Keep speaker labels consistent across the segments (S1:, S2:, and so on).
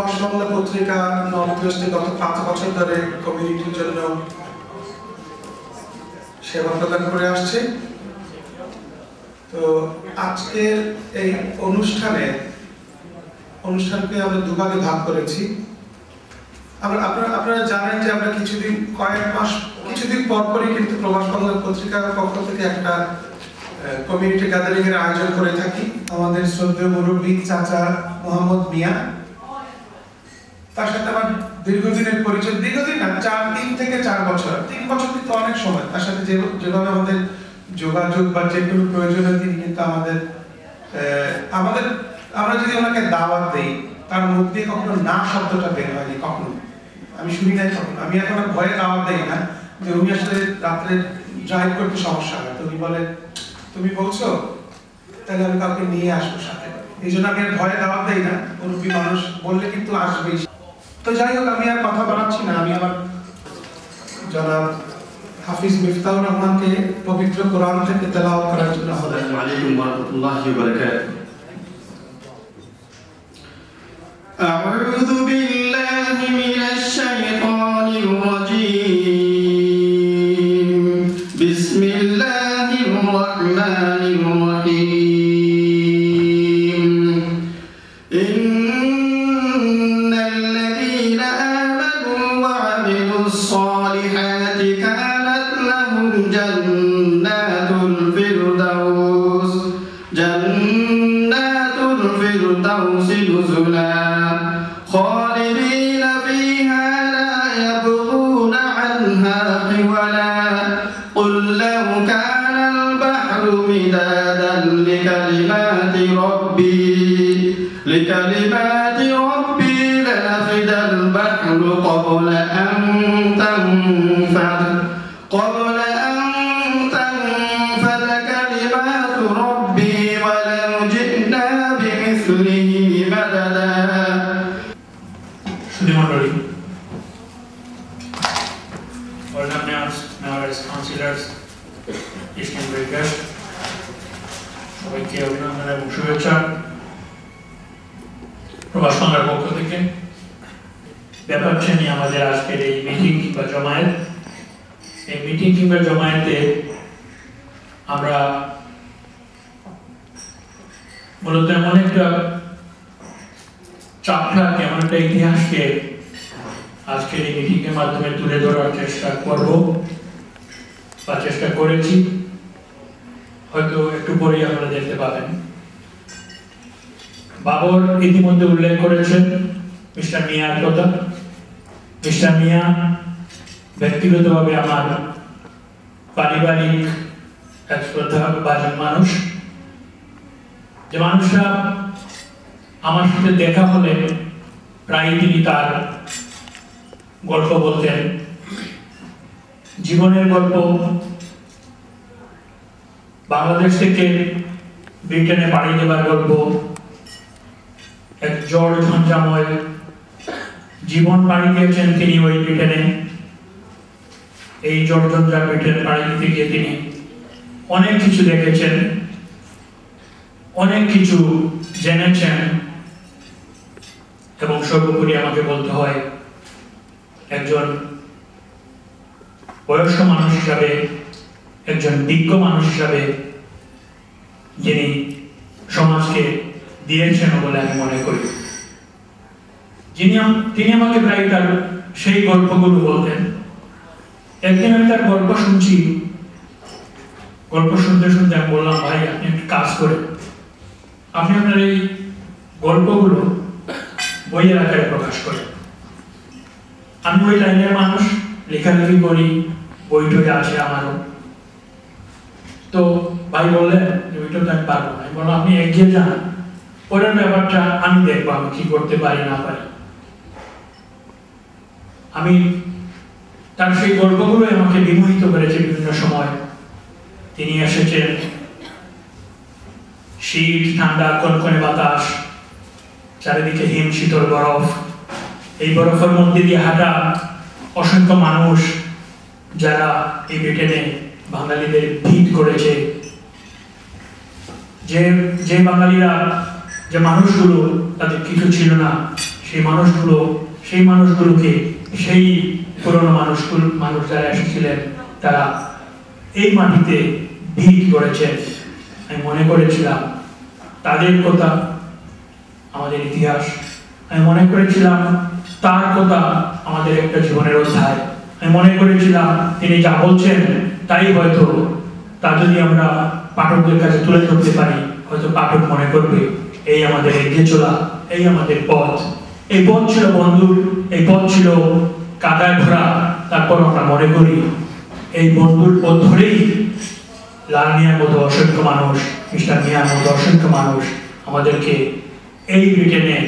S1: প্রবাস বাংলা পত্রিকা নর্থ ওয়েস্টে গত 5 বছর ধরে কমিউনিটির জন্য সেবা প্রদান করে আসছে। তো আজকের এই অনুষ্ঠানকে আমরা দুভাগে ভাগ করেছি। আপনারা জানেন যে আমরা কিছুদিন পরপরই কিন্তু প্রবাস বাংলা পত্রিকার পক্ষ থেকে একটা কমিউনিটি গ্যাদারিং এর আয়োজন করে থাকি। আমাদের শ্রদ্ধেয় মুরব্বী চাচা মোহাম্মদ মিয়া, তার সাথে আমার দীর্ঘদিনের পরিচয়, দীর্ঘদিন না, 3 থেকে 4 বছর, 3 বছর কিন্তু অনেক সময়। তার সাথে যেভাবে আমাদের যোগাযোগ বা যে কোনো প্রয়োজনে তিনি কিন্তু আমরা যদি ওনাকে দাওয়াত দিই, তার মুখ দিয়ে কখনো না শব্দটা বের হয়নি, কখনো আমি শুনি নাই কখনো। আমি এখন ভয়ে দাওয়াত দিই না যে উনি আসলে রাত্রে ড্রাইভ করতে সমস্যা হয়, তো উনি বলে তুমি বলছো তাহলে আমি কাউকে নিয়ে আসবো সাথে। এই জন্য আমি আর ভয়ে দাওয়াত দিই না, মুরব্বী মানুষ বললে কিন্তু আসবেই। তো যাই হোক, আমি আর কথা বাড়াচ্ছি না, আমি আমার জনাব হাফিজ মিফতাহুর রহমানকে পবিত্র কোরআন থেকে তেলাওয়াত করার জন্য।
S2: আসসালামু আলাইকুম ওয়া রাহমাতুল্লাহি ওয়া বারাকাতুহু। আউযু বিল্লাহি মিনাশ শাইতানির রাজীম। বিসমিল্লাহির রাহমানির রাহিম। ইন্নাল্লাযীনা আমানু ওয়া আমিলুস সালিহাতি কানাত লাহুম জান্নাতুল ফিরদাউসি নুজুলা خالدين فيها لا يبغون عنها حولا قل لو كان البحر مدادا لكلمات ربي لنفد البحر قبل أن تنفد كلمات ربي ولو جئنا بمثله مددا.
S3: Mayors, councillors, distinguished guests, সবাইকে অভিনন্দন এবং শুভেচ্ছা প্রবাস বাংলার পক্ষ থেকে। ব্যাপারটা নিয়ে আমাদের আজকের এই মিটিং কিংবা জমায়েত। এই মিটিং কিংবা জমায়েতে আমরা মূলত এমন একটা চাপটাকে, এমন একটা ইতিহাসকে আজকের এই মিটিং এর মাধ্যমে তুলে ধরার চেষ্টা করব বা চেষ্টা করেছি। হয়তো একটু পরেই আপনারা দেখতে পাবেন। বাবর ইতিমধ্যে উল্লেখ করেছেন মিস্টার মিয়ার কথা। মিস্টার মিয়া ব্যক্তিগতভাবে আমার পারিবারিক এক শ্রদ্ধাভাজন মানুষ। যে মানুষটা আমার সাথে দেখা হলে প্রায় তিনি তার গল্প বলতেন, জীবনের গল্প। বাংলাদেশ থেকে ব্রিটেনে পাড়ি দেবার গল্প, এক ঝড় ঝঞ্ঝাময় জীবন পাড়ি দিয়েছেন তিনি ওই ব্রিটেনে। এই ঝড় ঝঞ্ঝা ব্রিটেনে পাড়ি দিতে গিয়ে তিনি অনেক কিছু দেখেছেন, অনেক কিছু জেনেছেন এবং সর্বোপরি আমাকে বলতে হয় একজন বয়স্ক মানুষ হিসাবে, একজন বিজ্ঞ মানুষ হিসাবে যিনি সমাজকে দিয়েছেন বলে আমি মনে করি। তিনি আমাকে প্রায় তার সেই গল্পগুলো বলতেন। একদিন আমি তার গল্প শুনছি, গল্প শুনতে শুনতে আমি বললাম, ভাই আপনি একটু কাজ করে আপনি আপনার এই গল্পগুলো বইয়ের আকারে প্রকাশ করেন। আমি ওই লাইনের মানুষ, লেখালেখি করি, বই টই আছে আমারও। তো ভাই বললেন যে ওইটা তো আমি পারবো না। আমি বললাম আপনি এগিয়ে যান, ওটার ব্যাপারটা আমি দেখবো আমি কি করতে পারি না পারি। আমি তার সেই গল্পগুলো আমাকে বিমোহিত করেছে বিভিন্ন সময়। তিনি এসেছেন, শীত, ঠান্ডা, কনকনে বাতাস, চারিদিকে হিম শীতল বরফ, এই বরফের মধ্যে দিয়ে হাঁটা অসংখ্য মানুষ যারা এই ব্রিটেনে বাঙালিদের ভিত করেছে। যে বাঙালিরা, যে মানুষগুলো তাদের কিছু ছিল না, সেই মানুষগুলোকে সেই পুরনো মানুষ যারা এসেছিলেন তারা এই মাটিতে ভিত করেছেন। আমি মনে করেছিলাম তাদের কথা আমাদের ইতিহাস, আমি মনে করেছিলাম তার কথা আমাদের একটা জীবনের অধ্যায়। আমি মনে করেছিলাম তিনি যা বলছেন তাই হয়তো তা যদি আমরা পাঠকদের কাছে তুলে ধরতে পারি, হয়তো পাঠক মনে করবে এই আমাদের এগিয়ে চলা, এই আমাদের পথ। এই পথ ছিল বন্ধুর, এই পথ ছিল কাদায় ভরা। তারপর আমরা মনে করি এই বন্ধুর পথ ধরেই লাল মিয়ার মতো অসংখ্য মানুষ, মিস্টার মিয়ার মতো অসংখ্য মানুষ আমাদেরকে এই ব্রিটেনে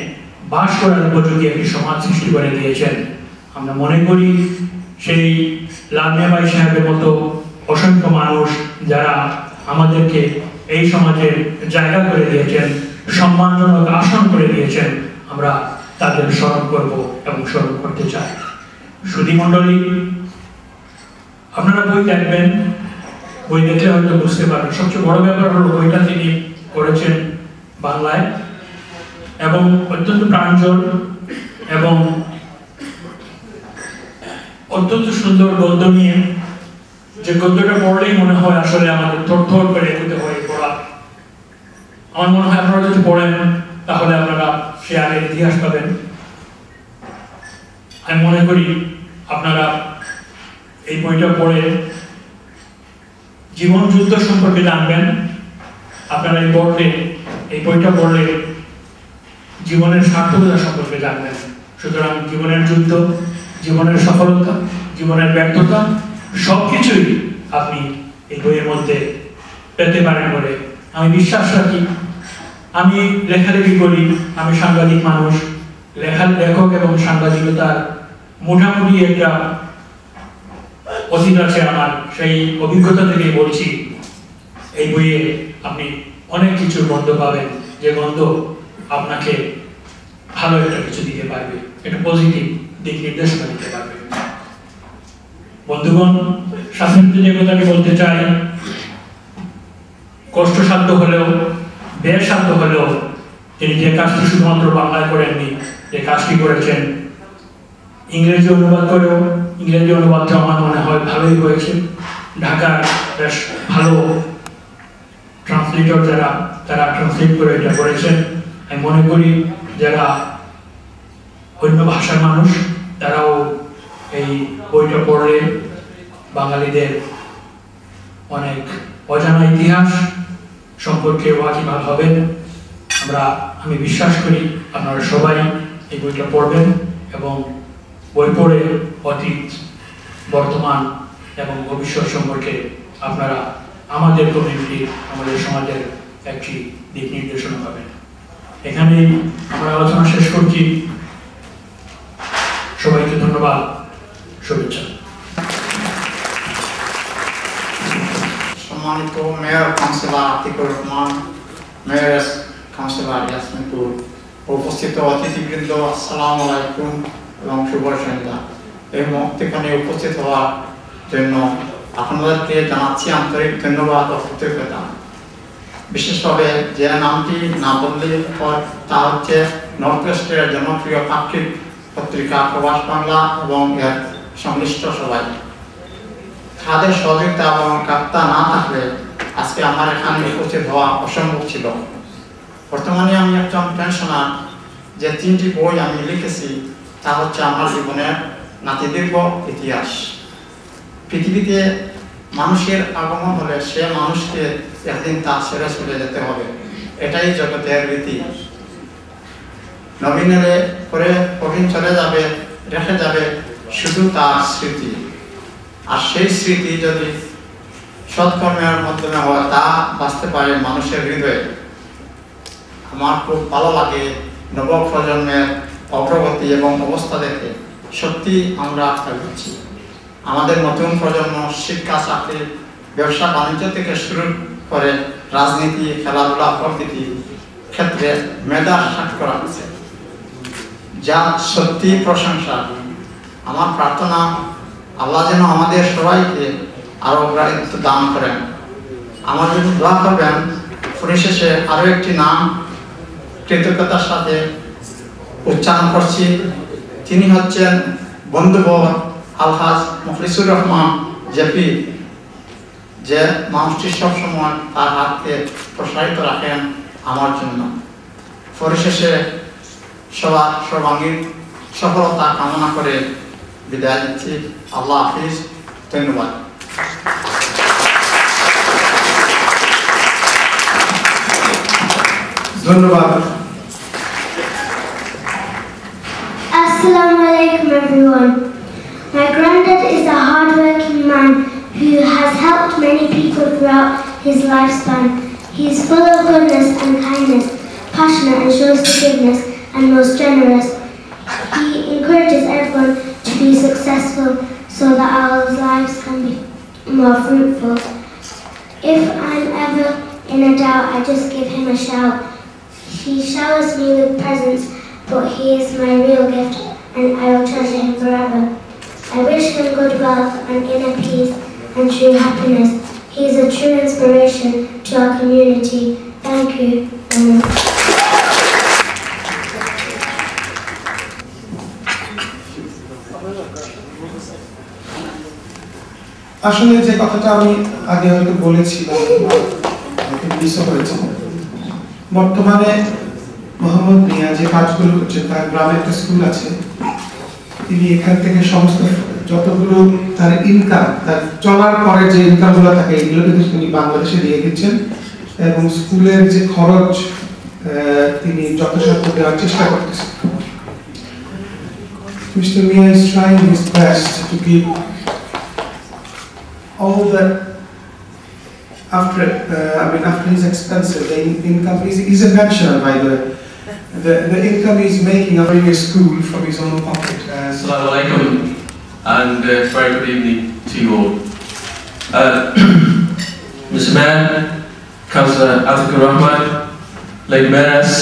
S3: বাস করার উপযোগী একটি সমাজ সৃষ্টি করে দিয়েছেন। আমরা মনে করি সেই লাল মিয়া ভাই সাহেবের মতো অসংখ্য মানুষ যারা আমাদেরকে এই সমাজে জায়গা করে দিয়েছেন, সম্মানজনক আসন করে দিয়েছেন, আমরা তাদের স্মরণ করব এবং স্মরণ করতে চাই। সুধী মণ্ডলী, আপনারা বই দেখবেন, বই দেখলে হয়তো বুঝতে পারবেন। সবচেয়ে বড় ব্যাপার হলো বইটা তিনি করেছেন বাংলায় এবং অত্যন্ত প্রাঞ্জল এবং অত্যন্ত সুন্দর গদ্য নিয়ে, যে গদ্যটা পড়লেই মনে হয় আসলে আমাদের থরথর করে এগোতে হয় পড়া। আমার মনে হয় আপনারা যদি পড়েন তাহলে আপনারা সে আগের ইতিহাস পাবেন। আমি মনে করি আপনারা এই বইটা পড়ে জীবন যুদ্ধ সম্পর্কে জানবেন। আপনারা এই বইটা পড়লে জীবনের সার্থকতা সম্পর্কে জানবেন। সুতরাং জীবনের যুদ্ধ, জীবনের সফলতা, জীবনের ব্যর্থতা সবকিছুই আপনি এই বইয়ের মধ্যে পেতে পারেন বলে আমি বিশ্বাস রাখি। আমি লেখালেখি করি, আমি সাংবাদিক মানুষ, লেখক এবং সাংবাদিকতার মোটামুটি একটা অতীত আছে আমার। সেই অভিজ্ঞতা থেকে বলছি, এই বইয়ে আপনি অনেক কিছুর গন্ধ পাবেন, যে গন্ধ আপনাকে ভালো একটা কিছু দিতে পারবে, একটা পজিটিভ দিক নির্দেশনা দিতে পারবে। বন্ধুগণ, শাসনকে যে কথাটি বলতে চাই, কষ্টসাধ্য হলেও ব্যয়সাধ্য হলেও তিনি যে কাজটি শুধুমাত্র বাংলায় করেননি, যে কাজটি করেছেন ইংরেজি অনুবাদ করেও, ইংরেজি অনুবাদটা আমার মনে হয় ভালোই হয়েছে। ঢাকার বেশ ভালো ট্রান্সলেটর যারা, তারা ট্রান্সলেট করে এটা করেছেন। আমি মনে করি যারা অন্য ভাষার মানুষ তারাও এই বইটা পড়লে বাঙালিদের অনেক অজানা ইতিহাস সম্পর্কে ওয়াকিবহাল হবেন। আমি বিশ্বাস করি আপনারা সবাই এই বইটা পড়বেন এবং বই পড়ে অতীত, বর্তমান এবং ভবিষ্যৎ সম্পর্কে আপনারা আমাদের কমিউনিটি, আমাদের সমাজের একটি দিক নির্দেশনা পাবেন। এখানেই আমরা আলোচনা শেষ করছি। সবাইকে ধন্যবাদ, শুভেচ্ছা।
S2: সম্মানিত mayor councillor Atiqur Rahman, mayor councillor Yasminpur, উপস্থিত অতিথিবৃন্দ, আসসালামু আলাইকুম এবং শুভ সন্ধ্যা। এই মুহূর্তে উপস্থিত হওয়ার জন্য আপনাদেরকে জানাচ্ছি আন্তরিক ধন্যবাদ ও কৃতজ্ঞতা। বিশেষভাবে যে নামটি না বললে তা হচ্ছে নর্থ ওয়েস্টের জনপ্রিয় পাক্ষিক পত্রিকা প্রবাস বাংলা এবং এর সংশ্লিষ্ট সবাই। তাদের সহযোগিতা এবং কাপ্তা না থাকলে আজকে আমার এখানে উপস্থিত হওয়া অসম্ভব ছিল। বর্তমানে আমি একজন পেনশনার। যে 3টি বই আমি লিখেছি তা হচ্ছে আমার জীবনের নাতিদীর্ঘ ইতিহাস। পৃথিবীতে মানুষের আগমন হলে সে মানুষকে একদিন তা ছেড়ে চলে যেতে হবে, এটাই জগতের রীতি। নবীন এলে পরে প্রবীণ চলে যাবে, রেখে যাবে শুধু তার স্মৃতি। আর সেই স্মৃতি যদি সৎকর্মের মাধ্যমে হয় তা বাঁচতে পারে মানুষের হৃদয়ে। আমার খুব ভালো লাগে নব প্রজন্মের অগ্রগতি এবং অবস্থা দেখে। সত্যি আমরা এগোচ্ছি। আমাদের নতুন প্রজন্ম শিক্ষা, চাকরি, ব্যবসা বাণিজ্য থেকে শুরু করে রাজনীতি, খেলাধুলা প্রভৃতি ক্ষেত্রে মেধার সাক্ষ্য রাখছে, যা সত্যি প্রশংসা। আমার প্রার্থনা আল্লাহ যেন আমাদের সবাইকে আরো অগ্রাধিকার দান করেন। আমার জন্য দোয়া করবেন। পরিশেষে আরো একটি নাম কৃতজ্ঞতার সাথে উচ্চারণ করছি। তিনি হচ্ছেন বন্ধুবর আলহাজ মুখলিসুর রহমান জেপি, যে মানুষটি সবসময় তার হাতকে প্রসারিত রাখেন আমার জন্য। পরিশেষে সবার সর্বাঙ্গীন সফলতা কামনা করে বিদায় নিচ্ছি। আল্লাহ হাফিজ, ধন্যবাদ।
S1: ধন্যবাদ।
S4: Assalamu alaikum everyone. My granddad is a hard-working man who has helped many people throughout his lifespan. He is full of goodness and kindness, passionate and shows forgiveness, and most generous. He encourages everyone to be successful so that our lives can be more fruitful. If I'm ever in a doubt, I just give him a shout. He showers me with presents, but he is my real gift, and I will treasure him forever. I wish him good wealth and inner peace and true happiness. He is a true inspiration to our community. Thank you.
S1: আসলে যে কথাটা আমি আগে হয়তো বলেছিলাম, মিসও করেছি, বর্তমানে মোহাম্মদ মিয়া যে কাজগুলো করছে, তার গ্রামে একটা স্কুল আছে, তিনি এখান থেকে সমস্ত যতগুলো তার ইনকাম, তার চলার পরে যে ইনকামগুলো থাকে, এগুলো কিন্তু তিনি বাংলাদেশে দিয়ে দিচ্ছেন, এবং স্কুলের যে খরচ তিনি যথাসাধ্য দেওয়ার চেষ্টা করতেছেন। Mr. Miah is trying his best to keep all the after his expenses, the income. He's a pensioner, by the way. The income he's making of a school from his own pocket.
S5: Assalamu alaikum, and very good evening to you all. Mr. Mayor, Councillor Atikur Rahman, Lady Mayoress,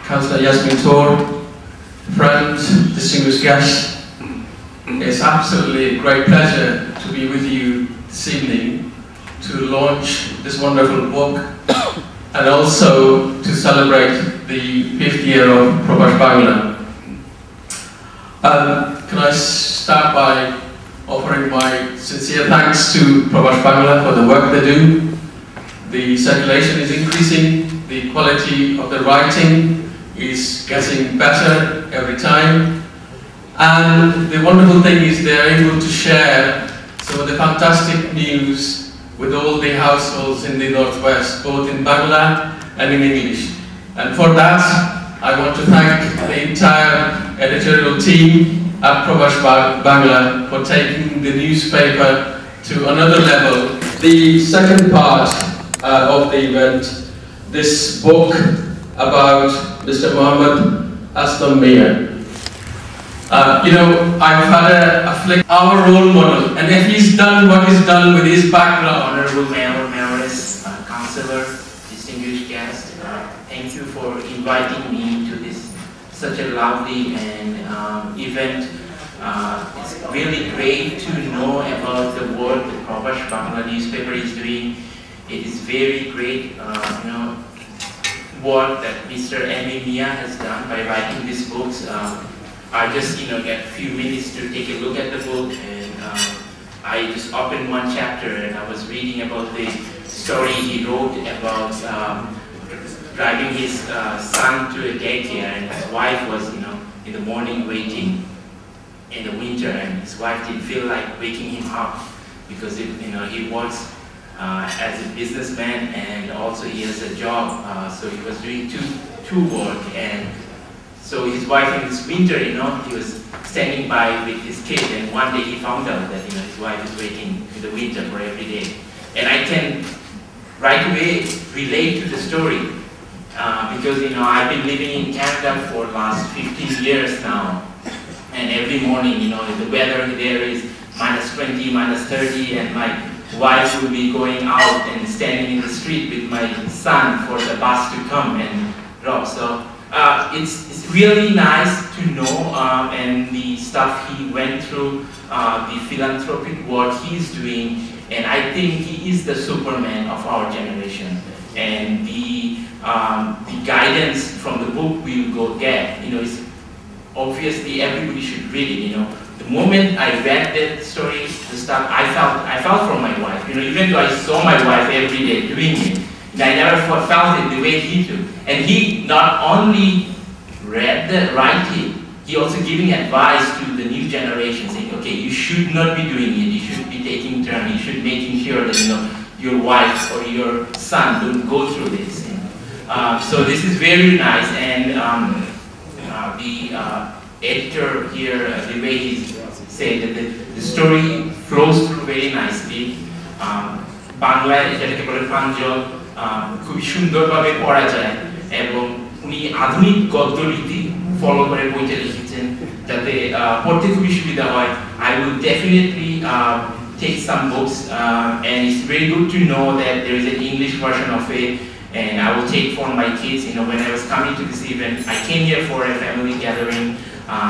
S5: Councillor Yasmin Tor, friends, distinguished guests, it's absolutely a great pleasure to be with you this evening to launch this wonderful book and also to celebrate the 5th year of Prabash Bangla. Can I start by offering my sincere thanks to Prabash Bangla for the work they do. The circulation is increasing, the quality of the writing is getting better every time, and the wonderful thing is they're able to share some of the fantastic news with all the households in the Northwest, both in Bangla and in English. And for that, I want to thank the entire editorial team at Prabash Bangla for taking the newspaper to another level. The second part of the event, this book about Mr. Mohammed Miah. You know, I've had our role model, and if he's done what he's done with his background.
S6: Honorable Mayor, Mayoress, Councillor, distinguished guest, thank you for inviting me to this such a lovely and event. It's really great to know about the work the Prabash Bangla newspaper is doing. It is very great, work that Mr. Miah has done by writing these books. I just get a few minutes to take a look at the book, and I just opened one chapter and I was reading about the story he wrote about driving his son to a daycare, and his wife was in the morning waiting in the winter, and his wife didn't feel like waking him up because he works as a businessman, and also he has a job, so he was doing two work. And so his wife in this winter, he was standing by with his kid, and one day he found out that his wife is waiting in the winter for every day. And I can right away relate to the story because I've been living in Canada for the last 15 years now, and every morning the weather there is -20, -30, and my wife will be going out and standing in the street with my son for the bus to come and drop. So it's really nice to know and the stuff he went through, the philanthropic work he's doing, and I think he is the Superman of our generation. And the guidance from the book we will go get, is obviously everybody should read it, you know. The moment I read that story, the stuff, I felt from my wife, you know, even though I saw my wife every day doing it, I never felt it the way he do. And he not only read the writing, he also giving advice to the new generation, saying, okay, you should not be doing it, you should be taking turn, you should making sure that, you know, your wife or your son don't go through this. You know? So this is very nice, and the editor here, the way he said that the story flows through very nicely. বাংলায় এটাকে বলে প্রাঞ্জল, খুব সুন্দরভাবে পড়া যায়, এবং উনি আধুনিক গদ্যরীতি ফলো করে বইটা লিখেছেন যাতে পড়তে খুবই সুবিধা হয়. I will definitely take some books, and it's very good to know that there is an English version of it, and I will take for my kids. You know, when I was coming to this event, I came here for a family gathering.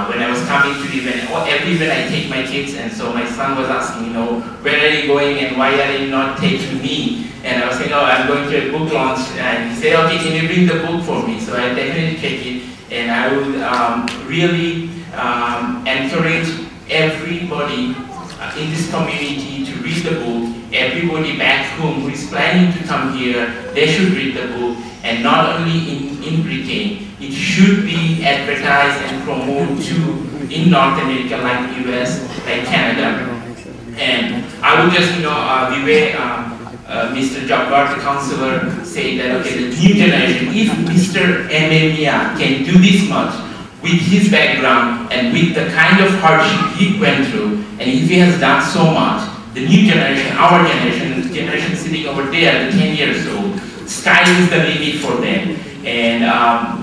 S6: When I was coming to the event, every event I take my kids, and so my son was asking, you know, where are you going and why are you not taking me? And I was saying, oh, I'm going to a book launch, and he said, okay, can you bring the book for me? So I definitely take it, and I would really encourage everybody in this community to read the book. Everybody back home who is planning to come here, they should read the book, and not only in Britain, it should be advertised and promoted too in North America, like US, like Canada. And I would just, you know, the way Mr. Jabbar, the counselor, say that, okay, the new generation, if Mr. Miah can do this much with his background and with the kind of hardship he went through, and if he has done so much, the new generation, our generation, the generation sitting over there, the 10 years old, sky is the limit for them. And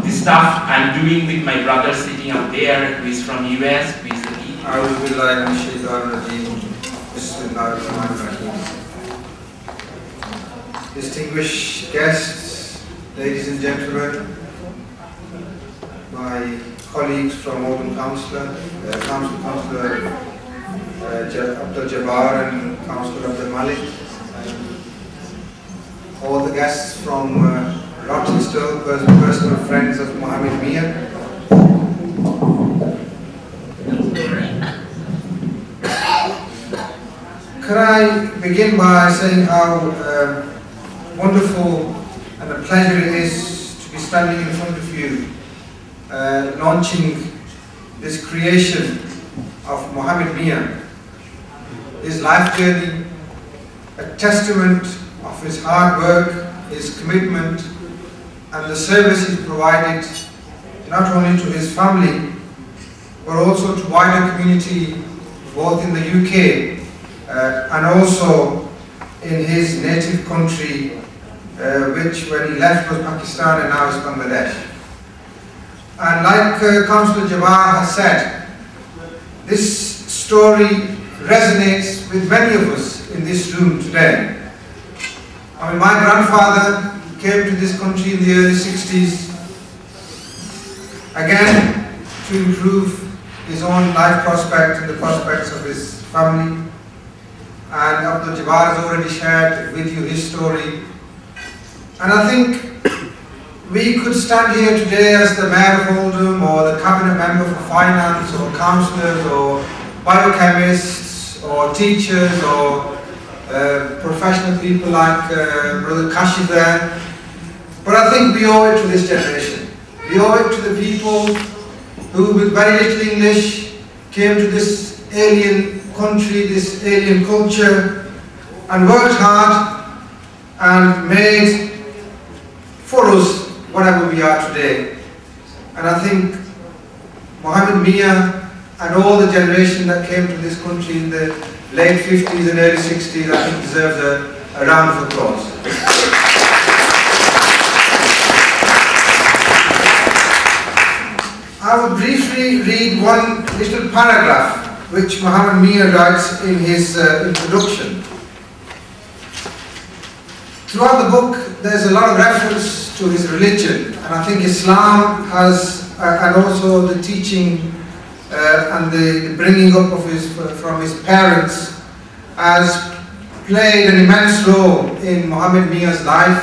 S6: the stuff I'm doing with my brother sitting up there, who is from US, who is the
S7: distinguished guests, ladies and gentlemen, my colleagues from Oldham Councillor, Councillor Abdul Jabbar and Councillor Abdul Malik, all the guests from Rawtenstall, personal friends of Mohammed Miah. Could I begin by saying how wonderful and a pleasure it is to be standing in front of you, launching this creation of Mohammed Miah, his life journey, a testament of his hard work, his commitment, and the service he provided not only to his family, but also to wider community, both in the UK and also in his native country, which when he left was Pakistan and now is Bangladesh. And like Councillor Jabbar has said, this story resonates with many of us in this room today. I mean, my grandfather came to this country in the early 60s, again to improve his own life prospect and the prospects of his family. And Abdul Jabbar has already shared with you his story. And I think we could stand here today as the Mayor of Oldham or the Cabinet Member for Finance or councillors or biochemists or teachers or professional people like Brother Kashif there. But I think we owe it to this generation. We owe it to the people who with very little English came to this alien country, this alien culture, and worked hard and made for us whatever we are today. And I think Mohammed Miah and all the generation that came to this country in the late 50s and early 60s, I think deserves a round of applause. I will briefly read one little paragraph which Mohammed Miah writes in his introduction. Throughout the book, there's a lot of reference to his religion, and I think Islam has, and also the teaching and the bringing up of from his parents, has played an immense role in Mohammed Miah's life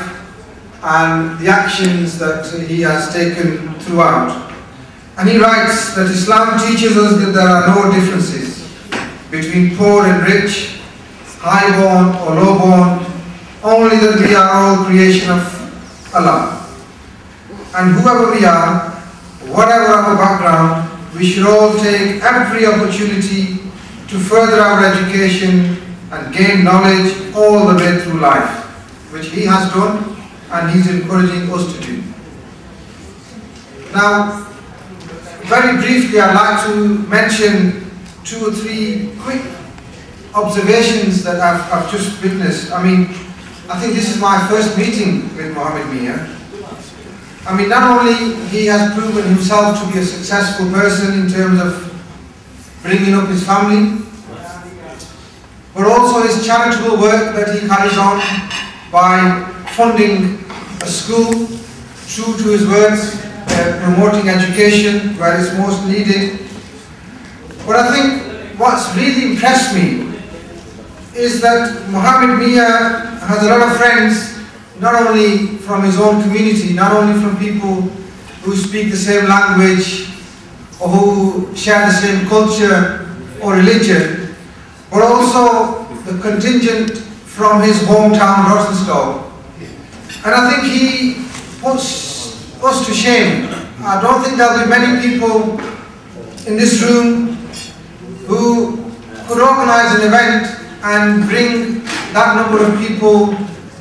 S7: and the actions that he has taken throughout. And he writes that Islam teaches us that there are no differences between poor and rich, high-born or low-born, only that we are all creation of Allah. And whoever we are, whatever our background, we should all take every opportunity to further our education and gain knowledge all the way through life, which he has done and he's encouraging us to do. Now, very briefly, I'd like to mention 2 or 3 quick observations that I've just witnessed. I mean, I think this is my first meeting with Mohammed Miah. I mean, not only he has proven himself to be a successful person in terms of bringing up his family, but also his charitable work that he carries on by funding a school, true to his words, promoting education where it's most needed. But I think what's really impressed me is that Mohammed Miah has a lot of friends, not only from his own community, not only from people who speak the same language or who share the same culture or religion, but also the contingent from his hometown, Rawtenstall. And I think he puts us to shame. I don't think there'll be many people in this room who could organize an event and bring that number of people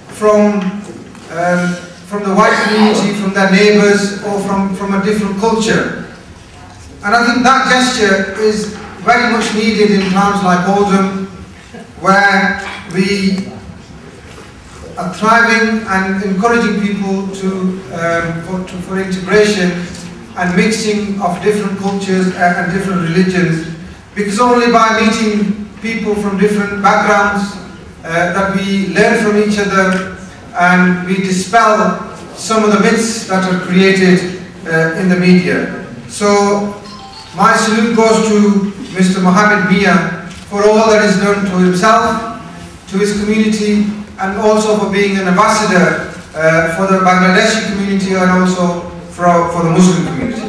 S7: from the white community, from their neighbors, or from a different culture. And I think that gesture is very much needed in times like Oldham, where we are thriving and encouraging people for integration and mixing of different cultures and different religions, because only by meeting people from different backgrounds that we learn from each other and we dispel some of the myths that are created in the media. So my salute goes to Mr. Mohammed Miah for all that is done to himself, to his community, and also for being an ambassador for the Bangladeshi community and also for the Muslim community.